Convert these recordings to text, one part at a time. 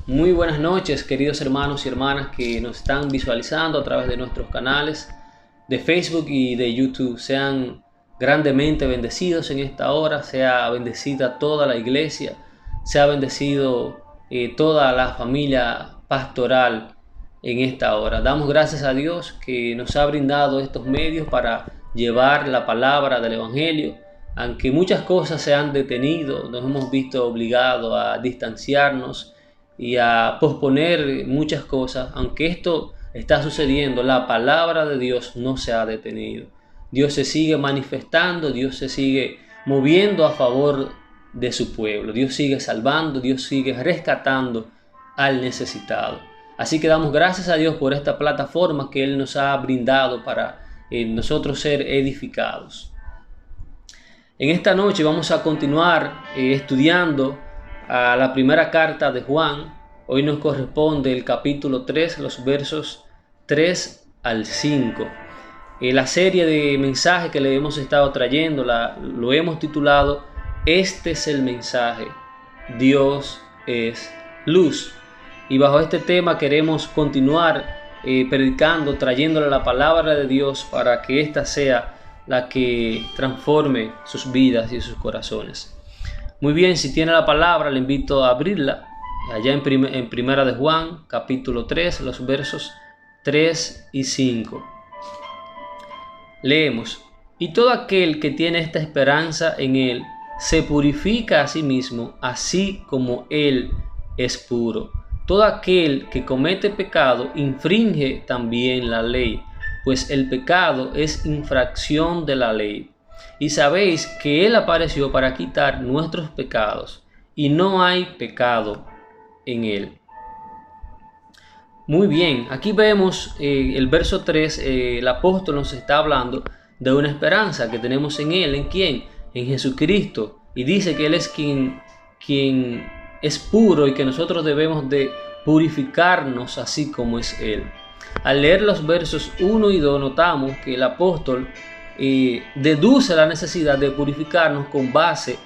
Muy buenas noches, queridos hermanos y hermanas que nos están visualizando a través de nuestros canales de Facebook y de YouTube. Sean grandemente bendecidos en esta hora, sea bendecida toda la iglesia, sea bendecido toda la familia pastoral en esta hora. Damos gracias a Dios que nos ha brindado estos medios para llevar la palabra del Evangelio. Aunque muchas cosas se han detenido, nos hemos visto obligados a distanciarnos y a posponer muchas cosas. Aunque esto está sucediendo, la palabra de Dios no se ha detenido. Dios se sigue manifestando, Dios se sigue moviendo a favor de su pueblo. Dios sigue salvando, Dios sigue rescatando al necesitado. Así que damos gracias a Dios por esta plataforma que Él nos ha brindado para nosotros ser edificados. En esta noche vamos a continuar estudiando a la primera carta de Juan. Hoy nos corresponde el capítulo 3, los versos 3 al 5. La serie de mensajes que le hemos estado trayendo lo hemos titulado Este es el mensaje, Dios es luz. Y bajo este tema queremos continuar predicando, trayéndole la palabra de Dios para que ésta sea la que transforme sus vidas y sus corazones. Muy bien, si tiene la palabra, le invito a abrirla allá en Primera de Juan, capítulo 3, los versos 3 y 5. Leemos: y todo aquel que tiene esta esperanza en Él se purifica a sí mismo, así como Él es puro. Todo aquel que comete pecado infringe también la ley, pues el pecado es infracción de la ley. Y sabéis que Él apareció para quitar nuestros pecados, y no hay pecado en Él. Muy bien, aquí vemos el verso 3, el apóstol nos está hablando de una esperanza que tenemos en Él. ¿En quién? En Jesucristo. Y dice que Él es quien es puro y que nosotros debemos de purificarnos así como es Él. Al leer los versos 1 y 2 notamos que el apóstol deduce la necesidad de purificarnos con base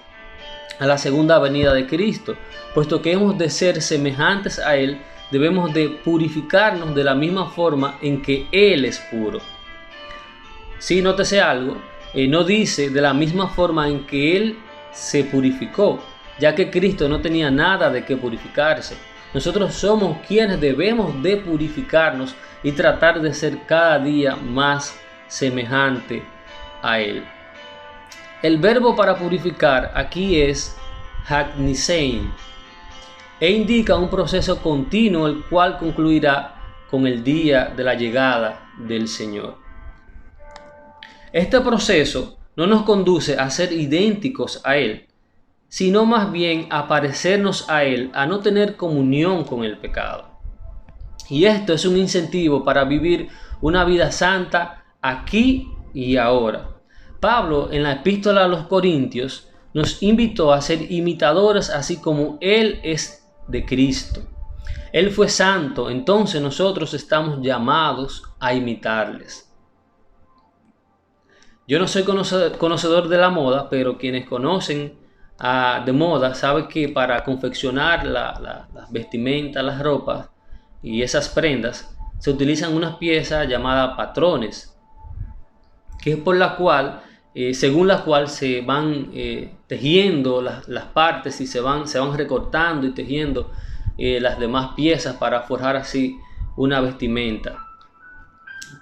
a la segunda venida de Cristo. Puesto que hemos de ser semejantes a Él, debemos de purificarnos de la misma forma en que Él es puro. Sí, nótese algo, no dice de la misma forma en que Él se purificó, ya que Cristo no tenía nada de qué purificarse. Nosotros somos quienes debemos de purificarnos y tratar de ser cada día más semejante a Él. El verbo para purificar aquí es haknisein e indica un proceso continuo el cual concluirá con el día de la llegada del Señor. Este proceso no nos conduce a ser idénticos a Él, sino más bien a parecernos a Él, a no tener comunión con el pecado. Y esto es un incentivo para vivir una vida santa aquí y ahora. Pablo, en la epístola a los Corintios, nos invitó a ser imitadores así como Él es de Cristo. Él fue santo, entonces nosotros estamos llamados a imitarles. Yo no soy conocedor de la moda, pero quienes conocen de moda saben que para confeccionar las vestimentas, las ropas y esas prendas se utilizan unas piezas llamadas patrones, que es por la cual, según la cual se van tejiendo las partes y se van recortando y tejiendo las demás piezas para forjar así una vestimenta.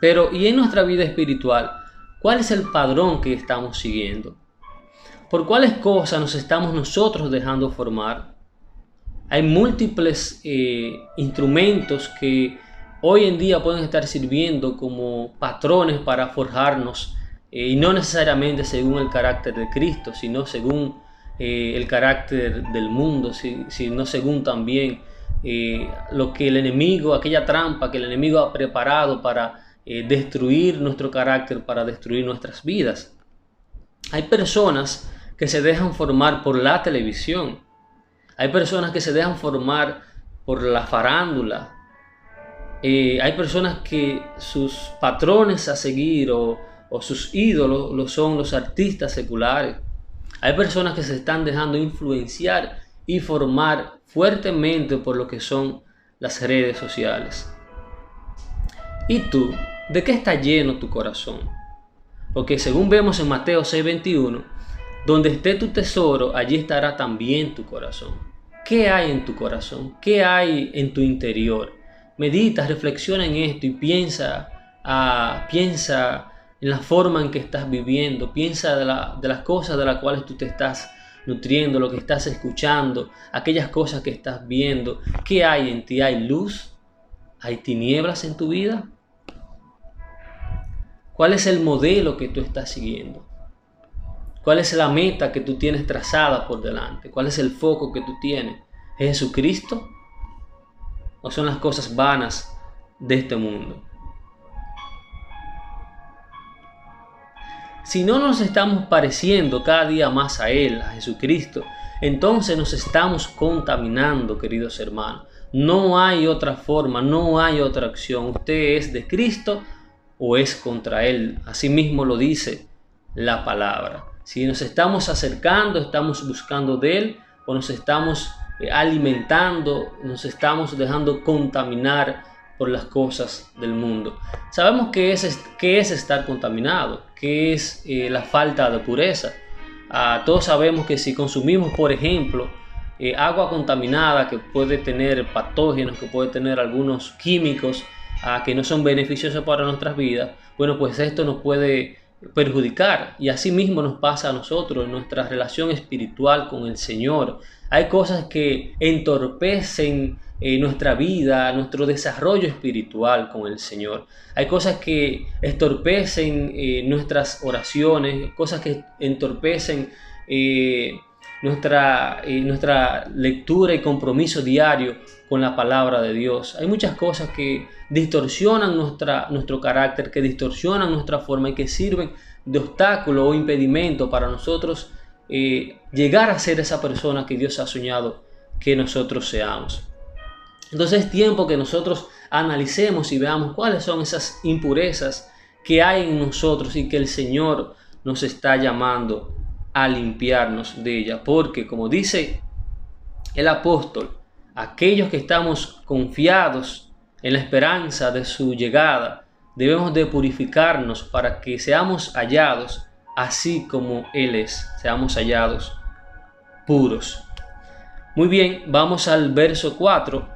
Pero ¿y en nuestra vida espiritual? ¿Cuál es el padrón que estamos siguiendo? ¿Por cuáles cosas nos estamos nosotros dejando formar? Hay múltiples instrumentos que hoy en día pueden estar sirviendo como patrones para forjarnos, y no necesariamente según el carácter de Cristo, sino según el carácter del mundo, sino según también lo que el enemigo, aquella trampa que el enemigo ha preparado para destruir nuestro carácter, para destruir nuestras vidas. Hay personas que se dejan formar por la televisión. Hay personas que se dejan formar por la farándula. Hay personas que sus patrones a seguir o sus ídolos son los artistas seculares. Hay personas que se están dejando influenciar y formar fuertemente por lo que son las redes sociales. ¿Y tú? ¿De qué está lleno tu corazón? Porque según vemos en Mateo 6:21, donde esté tu tesoro, allí estará también tu corazón. ¿Qué hay en tu corazón? ¿Qué hay en tu interior? Medita, reflexiona en esto y piensa en la forma en que estás viviendo. Piensa de las cosas de las cuales tú te estás nutriendo, lo que estás escuchando, aquellas cosas que estás viendo. ¿Qué hay en ti? ¿Hay luz? ¿Hay tinieblas en tu vida? ¿Cuál es el modelo que tú estás siguiendo? ¿Cuál es la meta que tú tienes trazada por delante? ¿Cuál es el foco que tú tienes? ¿Es Jesucristo? ¿O son las cosas vanas de este mundo? Si no nos estamos pareciendo cada día más a Él, a Jesucristo, entonces nos estamos contaminando, queridos hermanos. No hay otra forma, no hay otra acción. Usted es de Cristo o es contra Él. Así mismo lo dice la palabra. Si nos estamos acercando, estamos buscando de Él, o nos estamos alimentando, nos estamos dejando contaminar por las cosas del mundo. Sabemos qué es estar contaminado, qué es la falta de pureza. Todos sabemos que si consumimos, por ejemplo, agua contaminada que puede tener patógenos, que puede tener algunos químicos que no son beneficiosos para nuestras vidas, bueno, pues esto nos puede perjudicar, y así mismo nos pasa a nosotros en nuestra relación espiritual con el Señor. Hay cosas que entorpecen nuestra vida, nuestro desarrollo espiritual con el Señor. Hay cosas que entorpecen nuestras oraciones, cosas que entorpecen nuestra lectura y compromiso diario con la palabra de Dios. Hay muchas cosas que distorsionan nuestro carácter, que distorsionan nuestra forma y que sirven de obstáculo o impedimento para nosotros llegar a ser esa persona que Dios ha soñado que nosotros seamos. Entonces es tiempo que nosotros analicemos y veamos cuáles son esas impurezas que hay en nosotros y que el Señor nos está llamando a limpiarnos de ella. Porque, como dice el apóstol, aquellos que estamos confiados en la esperanza de su llegada, debemos de purificarnos para que seamos hallados así como Él es, seamos hallados puros. Muy bien, vamos al verso 4,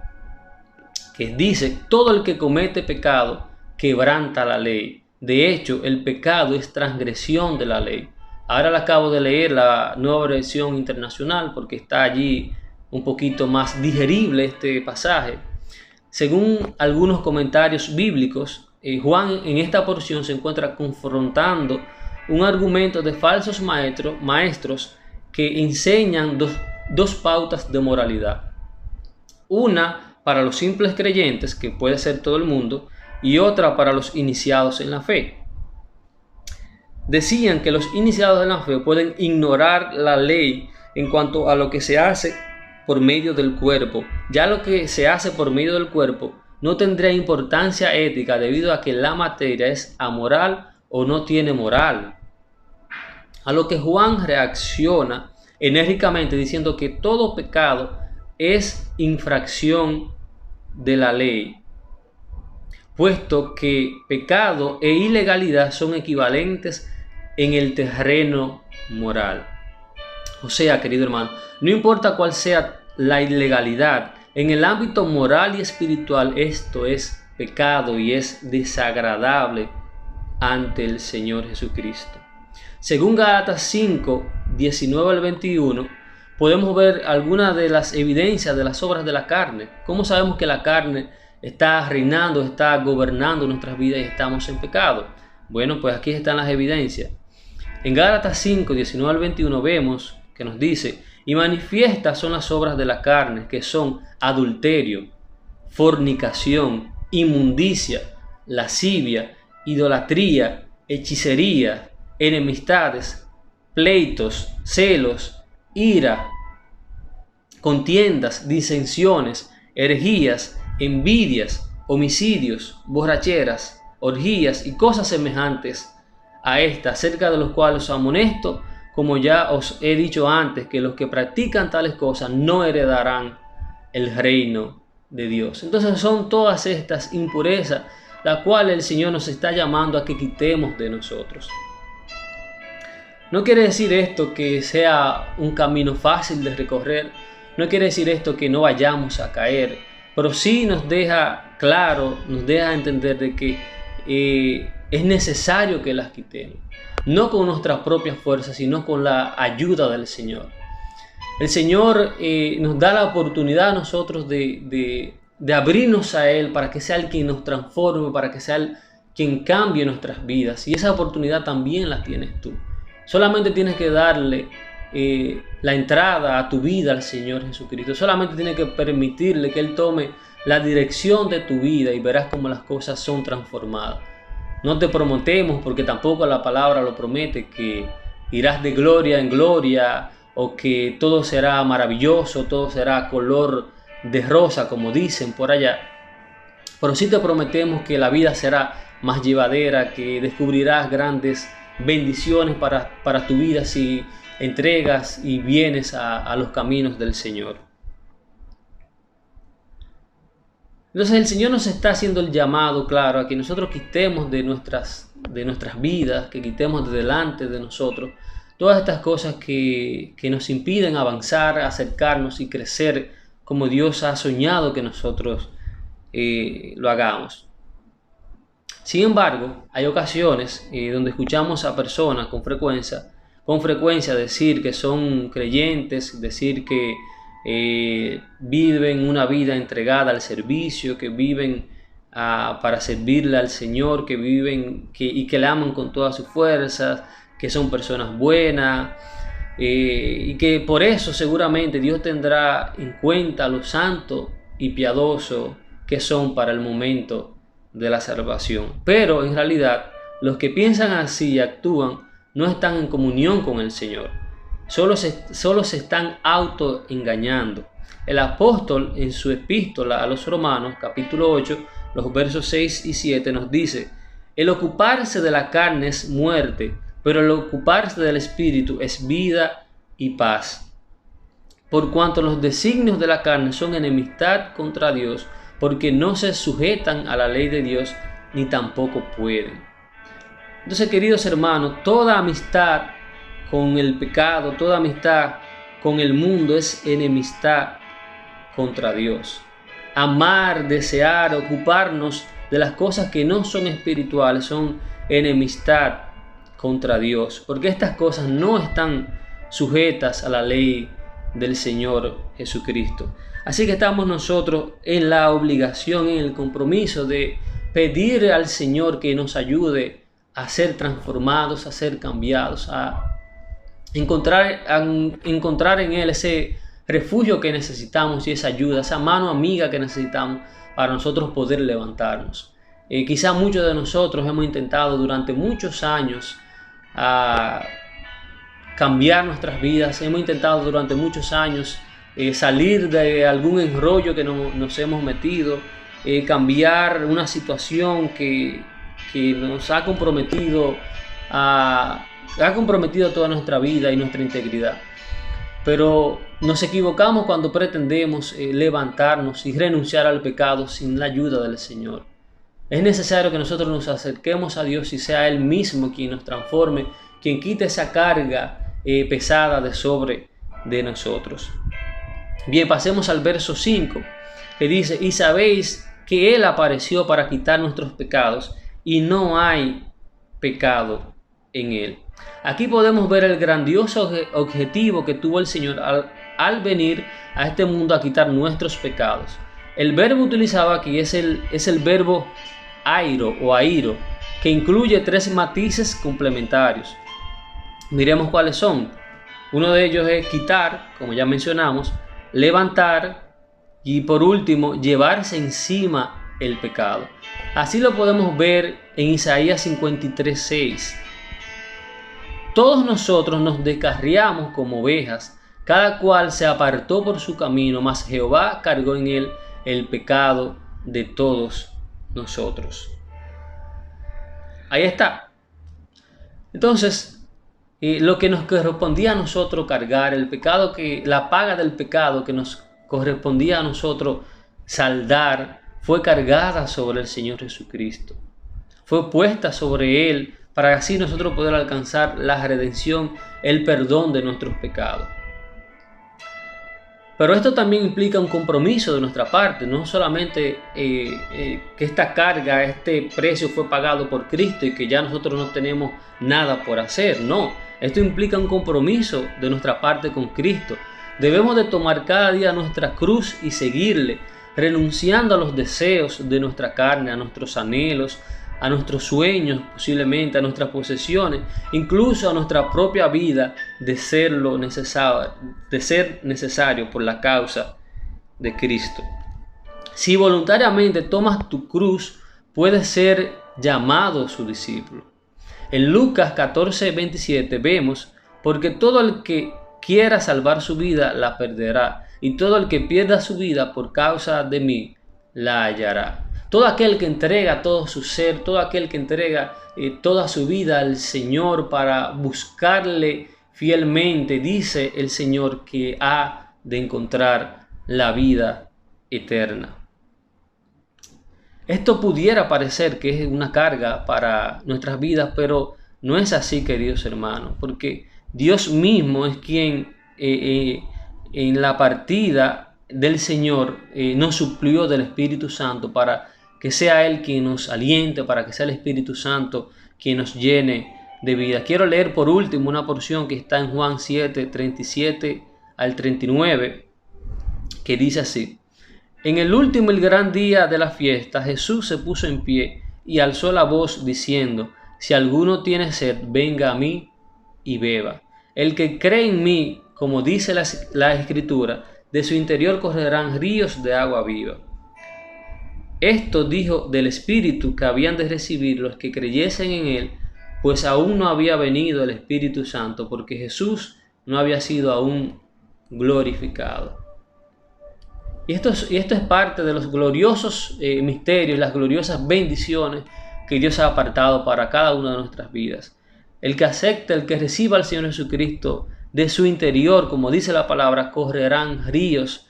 que dice: todo el que comete pecado quebranta la ley. De hecho, el pecado es transgresión de la ley. Ahora le acabo de leer la Nueva Versión Internacional porque está allí un poquito más digerible este pasaje. Según algunos comentarios bíblicos, Juan en esta porción se encuentra confrontando un argumento de falsos maestros que enseñan dos pautas de moralidad. Una para los simples creyentes, que puede ser todo el mundo, y otra para los iniciados en la fe. Decían que los iniciados en la fe pueden ignorar la ley en cuanto a lo que se hace por medio del cuerpo. Ya lo que se hace por medio del cuerpo no tendría importancia ética debido a que la materia es amoral o no tiene moral. A lo que Juan reacciona enérgicamente diciendo que todo pecado es infracción de la ley, puesto que pecado e ilegalidad son equivalentes en el terreno moral. O sea, querido hermano, no importa cuál sea la ilegalidad, en el ámbito moral y espiritual esto es pecado y es desagradable ante el Señor Jesucristo. Según Gálatas 5, 19 al 21, podemos ver algunas de las evidencias de las obras de la carne. ¿Cómo sabemos que la carne está reinando, está gobernando nuestras vidas y estamos en pecado? Bueno, pues aquí están las evidencias. En Gálatas 5, 19 al 21 vemos que nos dice: y manifiestas son las obras de la carne, que son adulterio, fornicación, inmundicia, lascivia, idolatría, hechicería, enemistades, pleitos, celos, ira, contiendas, disensiones, herejías, envidias, homicidios, borracheras, orgías y cosas semejantes a estas, acerca de los cuales os amonesto como ya os he dicho antes, que los que practican tales cosas no heredarán el reino de Dios. Entonces son todas estas impurezas las cuales el Señor nos está llamando a que quitemos de nosotros. No quiere decir esto que sea un camino fácil de recorrer, no quiere decir esto que no vayamos a caer, pero sí nos deja claro, nos deja entender de que es necesario que las quitemos, no con nuestras propias fuerzas, sino con la ayuda del Señor. El Señor nos da la oportunidad a nosotros de abrirnos a Él para que sea el quien nos transforme, para que sea el quien cambie nuestras vidas. Y esa oportunidad también la tienes tú. Solamente tienes que darle la entrada a tu vida al Señor Jesucristo. Solamente tienes que permitirle que Él tome la dirección de tu vida y verás cómo las cosas son transformadas. No te prometemos, porque tampoco la palabra lo promete, que irás de gloria en gloria o que todo será maravilloso, todo será color de rosa, como dicen por allá. Pero sí te prometemos que la vida será más llevadera, que descubrirás grandes bendiciones para tu vida si entregas y vienes a los caminos del Señor. Entonces el Señor nos está haciendo el llamado, claro, a que nosotros quitemos de nuestras vidas, que quitemos de delante de nosotros todas estas cosas que nos impiden avanzar, acercarnos y crecer como Dios ha soñado que nosotros lo hagamos. Sin embargo, hay ocasiones donde escuchamos a personas con frecuencia decir que son creyentes, decir que viven una vida entregada al servicio, que viven para servirle al Señor, que viven y que le aman con todas sus fuerzas, que son personas buenas, y que por eso seguramente Dios tendrá en cuenta lo santo y piadoso que son para el momento de la salvación. Pero en realidad los que piensan así y actúan no están en comunión con el Señor. Solo se están autoengañando. El apóstol en su epístola a los Romanos, capítulo 8, los versos 6 y 7 nos dice: el ocuparse de la carne es muerte, pero el ocuparse del Espíritu es vida y paz. Por cuanto los designios de la carne son enemistad contra Dios, porque no se sujetan a la ley de Dios, ni tampoco pueden. Entonces, queridos hermanos, toda amistad con el pecado, toda amistad con el mundo es enemistad contra Dios. Amar, desear, ocuparnos de las cosas que no son espirituales son enemistad contra Dios, porque estas cosas no están sujetas a la ley del Señor Jesucristo. Así que estamos nosotros en la obligación, en el compromiso de pedir al Señor que nos ayude a ser transformados, a ser cambiados, a encontrar en Él ese refugio que necesitamos y esa ayuda, esa mano amiga que necesitamos para nosotros poder levantarnos. Quizá muchos de nosotros hemos intentado durante muchos años cambiar nuestras vidas, hemos intentado durante muchos años salir de algún enrollo que nos hemos metido, cambiar una situación que nos ha comprometido toda nuestra vida y nuestra integridad. Pero nos equivocamos cuando pretendemos levantarnos y renunciar al pecado sin la ayuda del Señor. Es necesario que nosotros nos acerquemos a Dios y sea Él mismo quien nos transforme, quien quite esa carga pesada de sobre de nosotros. Bien, pasemos al verso 5, que dice: y sabéis que Él apareció para quitar nuestros pecados, y no hay pecado en Él. Aquí podemos ver el grandioso objetivo que tuvo el Señor al venir a este mundo a quitar nuestros pecados. El verbo utilizado aquí es el verbo airo o airo, que incluye 3 matices complementarios. Miremos cuáles son. Uno de ellos es quitar, como ya mencionamos, levantar y por último llevarse encima el pecado. Así lo podemos ver en Isaías 53:6. Todos nosotros nos descarriamos como ovejas, cada cual se apartó por su camino, mas Jehová cargó en él el pecado de todos nosotros. Ahí está. Entonces, lo que nos correspondía a nosotros cargar, la paga del pecado que nos correspondía a nosotros saldar, fue cargada sobre el Señor Jesucristo. Fue puesta sobre Él para así nosotros poder alcanzar la redención, el perdón de nuestros pecados. Pero esto también implica un compromiso de nuestra parte, no solamente que esta carga, este precio fue pagado por Cristo y que ya nosotros no tenemos nada por hacer, no. Esto implica un compromiso de nuestra parte con Cristo. Debemos de tomar cada día nuestra cruz y seguirle, renunciando a los deseos de nuestra carne, a nuestros anhelos, a nuestros sueños, posiblemente a nuestras posesiones, incluso a nuestra propia vida, de ser necesario por la causa de Cristo. Si voluntariamente tomas tu cruz, puedes ser llamado su discípulo. En Lucas 14:27 vemos: porque todo el que quiera salvar su vida la perderá, y todo el que pierda su vida por causa de mí la hallará. Todo aquel que entrega todo su ser, todo aquel que entrega toda su vida al Señor para buscarle fielmente, dice el Señor que ha de encontrar la vida eterna. Esto pudiera parecer que es una carga para nuestras vidas, pero no es así, queridos hermanos, porque Dios mismo es quien en la partida del Señor nos suplió del Espíritu Santo para que sea Él quien nos aliente, para que sea el Espíritu Santo quien nos llene de vida. Quiero leer por último una porción que está en Juan 7:37 al 39, que dice así: en el último y gran día de la fiesta, Jesús se puso en pie y alzó la voz diciendo: si alguno tiene sed, venga a mí y beba. El que cree en mí, como dice la Escritura, de su interior correrán ríos de agua viva. Esto dijo del Espíritu que habían de recibir los que creyesen en Él, pues aún no había venido el Espíritu Santo, porque Jesús no había sido aún glorificado. Y esto es parte de los gloriosos misterios, las gloriosas bendiciones que Dios ha apartado para cada una de nuestras vidas. El que acepte, el que reciba al Señor Jesucristo, de su interior, como dice la palabra, correrán ríos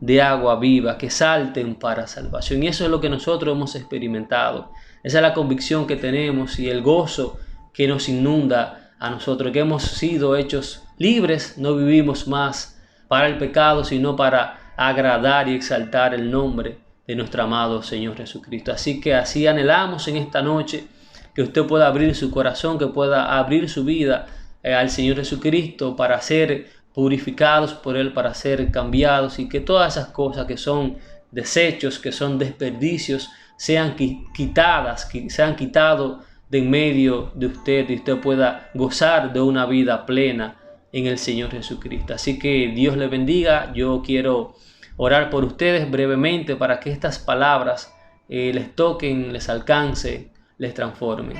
de agua viva que salten para salvación. Y eso es lo que nosotros hemos experimentado. Esa es la convicción que tenemos y el gozo que nos inunda a nosotros, que hemos sido hechos libres, no vivimos más para el pecado, sino para agradar y exaltar el nombre de nuestro amado Señor Jesucristo. Así que así anhelamos en esta noche que usted pueda abrir su corazón, que pueda abrir su vida al Señor Jesucristo para ser purificados por Él, para ser cambiados, y que todas esas cosas que son desechos, que son desperdicios, sean quitadas, sean quitados de en medio de usted, y usted pueda gozar de una vida plena en el Señor Jesucristo. Así que Dios le bendiga. Yo quiero orar por ustedes brevemente para que estas palabras les toquen, les alcance, les transformen.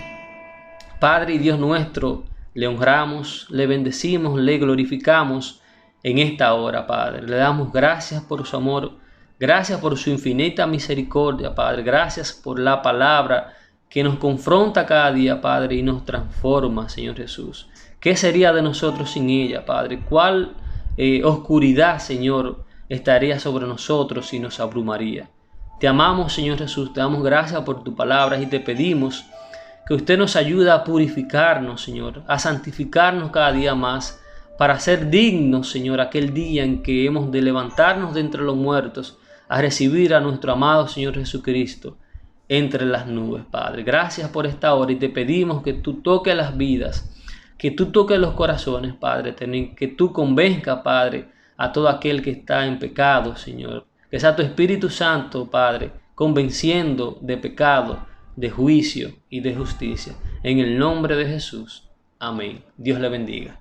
Padre y Dios nuestro, le honramos, le bendecimos, le glorificamos en esta hora, Padre. Le damos gracias por su amor, gracias por su infinita misericordia, Padre. Gracias por la palabra que nos confronta cada día, Padre, y nos transforma, Señor Jesús. ¿Qué sería de nosotros sin ella, Padre? ¿Cuál oscuridad, Señor, estaría sobre nosotros y nos abrumaría? Te amamos, Señor Jesús, te damos gracias por tu palabra y te pedimos que usted nos ayude a purificarnos, Señor, a santificarnos cada día más, para ser dignos, Señor, aquel día en que hemos de levantarnos de entre los muertos, a recibir a nuestro amado Señor Jesucristo entre las nubes, Padre. Gracias por esta hora y te pedimos que tú toques las vidas, que tú toques los corazones, Padre, que tú convenzcas, Padre, a todo aquel que está en pecado, Señor. Que sea tu Espíritu Santo, Padre, convenciendo de pecado, de juicio y de justicia. En el nombre de Jesús. Amén. Dios le bendiga.